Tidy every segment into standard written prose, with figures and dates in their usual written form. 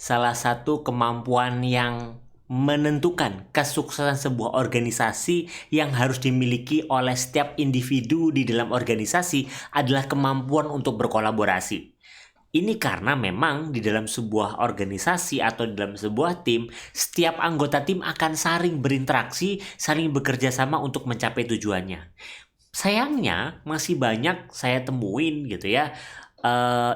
salah satu kemampuan yang menentukan kesuksesan sebuah organisasi yang harus dimiliki oleh setiap individu di dalam organisasi adalah kemampuan untuk berkolaborasi. Ini karena memang di dalam sebuah organisasi atau di dalam sebuah tim, setiap anggota tim akan saling berinteraksi, saling bekerja sama untuk mencapai tujuannya. Sayangnya masih banyak saya temuin gitu ya,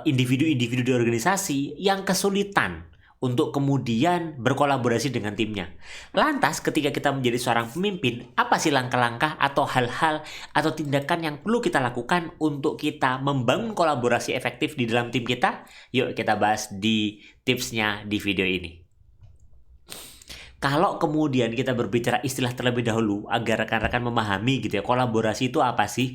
individu-individu di organisasi yang kesulitan untuk kemudian berkolaborasi dengan timnya. Lantas ketika kita menjadi seorang pemimpin, apa sih langkah-langkah atau hal-hal atau tindakan yang perlu kita lakukan untuk kita membangun kolaborasi efektif di dalam tim kita? Yuk kita bahas di tipsnya di video ini. Kalau kemudian kita berbicara istilah terlebih dahulu agar rekan-rekan memahami gitu ya, kolaborasi itu apa sih?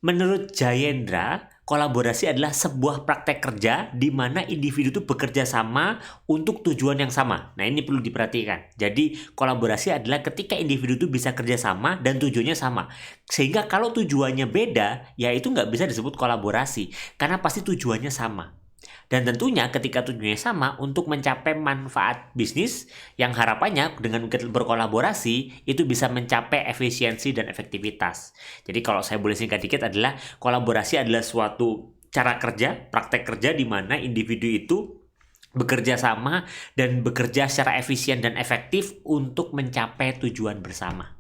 Menurut Jayendra, kolaborasi adalah sebuah praktek kerja di mana individu itu bekerja sama untuk tujuan yang sama. Nah, ini perlu diperhatikan. Jadi, kolaborasi adalah ketika individu itu bisa kerja sama dan tujuannya sama. Sehingga kalau tujuannya beda, ya itu nggak bisa disebut kolaborasi. Karena pasti tujuannya sama. Dan tentunya ketika tujuannya sama untuk mencapai manfaat bisnis yang harapannya dengan berkolaborasi itu bisa mencapai efisiensi dan efektivitas. Jadi kalau saya boleh singkat dikit adalah kolaborasi adalah suatu cara kerja, praktek kerja di mana individu itu bekerja sama dan bekerja secara efisien dan efektif untuk mencapai tujuan bersama.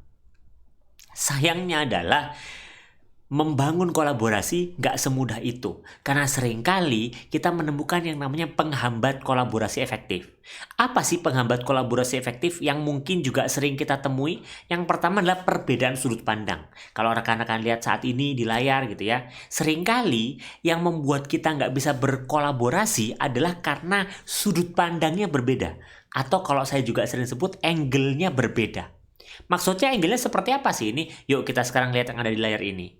Sayangnya adalah membangun kolaborasi nggak semudah itu. Karena seringkali kita menemukan yang namanya penghambat kolaborasi efektif. Apa sih penghambat kolaborasi efektif yang mungkin juga sering kita temui? Yang pertama adalah perbedaan sudut pandang. Kalau rekan-rekan lihat saat ini di layar gitu ya, seringkali yang membuat kita nggak bisa berkolaborasi adalah karena sudut pandangnya berbeda. Atau kalau saya juga sering sebut, angle-nya berbeda. Maksudnya angle-nya seperti apa sih ini? Yuk kita sekarang lihat yang ada di layar ini.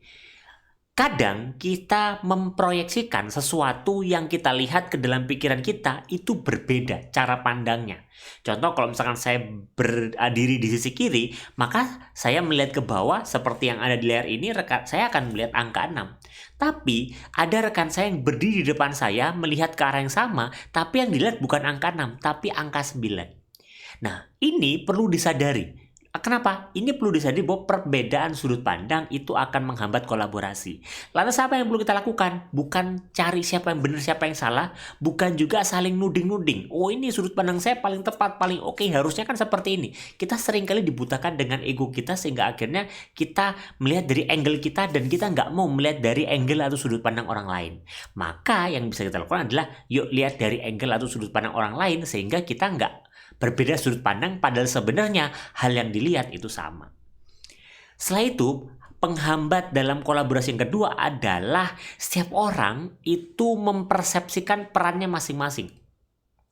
Kadang kita memproyeksikan sesuatu yang kita lihat ke dalam pikiran kita itu berbeda cara pandangnya. Contoh kalau misalkan saya berdiri di sisi kiri, maka saya melihat ke bawah seperti yang ada di layar ini, saya akan melihat angka 6. Tapi ada rekan saya yang berdiri di depan saya melihat ke arah yang sama, tapi yang dilihat bukan angka 6, tapi angka 9. Nah, ini perlu disadari. Kenapa? Ini perlu disadari bahwa perbedaan sudut pandang itu akan menghambat kolaborasi. Lantas apa yang perlu kita lakukan? Bukan cari siapa yang benar, siapa yang salah. Bukan juga saling nuding-nuding. Oh, ini sudut pandang saya paling tepat, paling oke. Harusnya kan seperti ini. Kita seringkali dibutakan dengan ego kita sehingga akhirnya kita melihat dari angle kita dan kita nggak mau melihat dari angle atau sudut pandang orang lain. Maka yang bisa kita lakukan adalah yuk lihat dari angle atau sudut pandang orang lain sehingga kita nggak berbeda sudut pandang padahal sebenarnya hal yang dilihat itu sama. Setelah itu, penghambat dalam kolaborasi yang kedua adalah setiap orang itu mempersepsikan perannya masing-masing.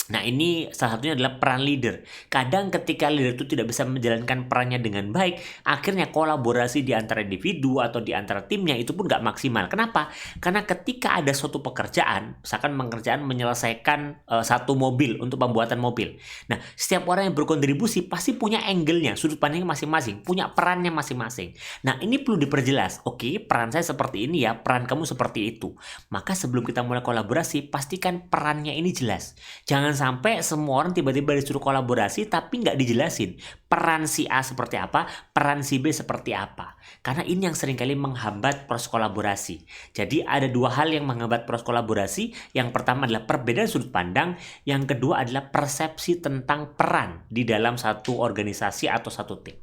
Nah, ini salah satunya adalah peran leader. Kadang ketika leader itu tidak bisa menjalankan perannya dengan baik, akhirnya kolaborasi di antara individu atau di antara timnya itu pun nggak maksimal. Kenapa? Karena ketika ada suatu pekerjaan, misalkan pekerjaan menyelesaikan satu mobil untuk pembuatan mobil. Nah, setiap orang yang berkontribusi pasti punya angle-nya, sudut pandangnya masing-masing, punya perannya masing-masing. Nah, ini perlu diperjelas. Oke, peran saya seperti ini ya, peran kamu seperti itu. Maka sebelum kita mulai kolaborasi, pastikan perannya ini jelas. Jangan sampai semua orang tiba-tiba disuruh kolaborasi tapi nggak dijelasin peran si A seperti apa, peran si B seperti apa. Karena ini yang seringkali menghambat proses kolaborasi. Jadi ada dua hal yang menghambat proses kolaborasi. Yang pertama adalah perbedaan sudut pandang. Yang kedua adalah persepsi tentang peran di dalam satu organisasi atau satu tim.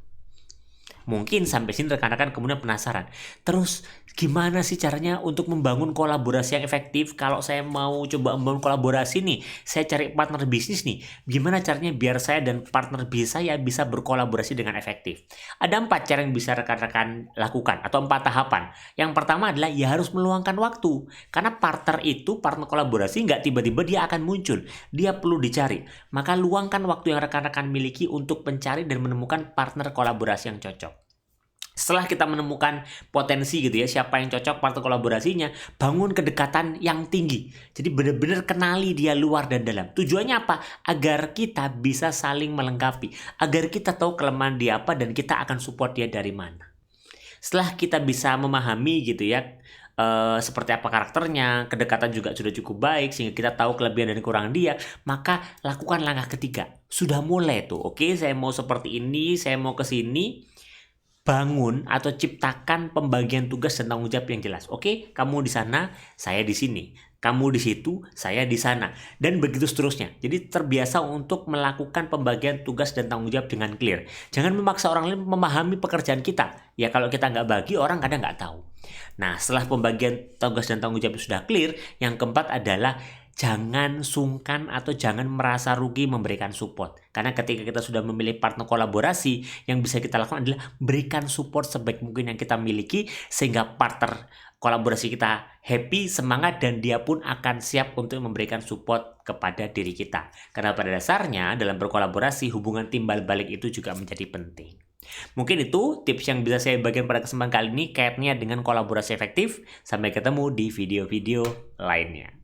Mungkin sampai sini rekan-rekan kemudian penasaran. Terus gimana sih caranya untuk membangun kolaborasi yang efektif? Kalau saya mau coba membangun kolaborasi nih, saya cari partner bisnis nih. Gimana caranya biar saya dan partner bisnis saya bisa berkolaborasi dengan efektif? Ada 4 cara yang bisa rekan-rekan lakukan atau 4 tahapan. Yang pertama adalah ya harus meluangkan waktu. Karena partner kolaborasi nggak tiba-tiba dia akan muncul. Dia perlu dicari. Maka luangkan waktu yang rekan-rekan miliki untuk mencari dan menemukan partner kolaborasi yang cocok. Setelah kita menemukan potensi gitu ya, siapa yang cocok partner kolaborasinya, bangun kedekatan yang tinggi. Jadi benar-benar kenali dia luar dan dalam. Tujuannya apa? Agar kita bisa saling melengkapi. Agar kita tahu kelemahan dia apa dan kita akan support dia dari mana. Setelah kita bisa memahami gitu ya, seperti apa karakternya, kedekatan juga sudah cukup baik sehingga kita tahu kelebihan dan kekurangan dia, maka lakukan langkah ketiga. Sudah mulai tuh, oke, saya mau seperti ini, saya mau ke sini. Bangun atau ciptakan pembagian tugas dan tanggung jawab yang jelas. Oke, kamu di sana, saya di sini. Kamu di situ, saya di sana. Dan begitu seterusnya. Jadi terbiasa untuk melakukan pembagian tugas dan tanggung jawab dengan clear. Jangan memaksa orang lain memahami pekerjaan kita. Ya kalau kita nggak bagi, orang kadang nggak tahu. Nah, setelah pembagian tugas dan tanggung jawab sudah clear, yang keempat adalah jangan sungkan atau jangan merasa rugi memberikan support. Karena ketika kita sudah memilih partner kolaborasi, yang bisa kita lakukan adalah berikan support sebaik mungkin yang kita miliki sehingga partner kolaborasi kita happy, semangat, dan dia pun akan siap untuk memberikan support kepada diri kita. Karena pada dasarnya dalam berkolaborasi hubungan timbal balik itu juga menjadi penting. Mungkin itu tips yang bisa saya bagikan pada kesempatan kali ini kaitannya dengan kolaborasi efektif. Sampai ketemu di video-video lainnya.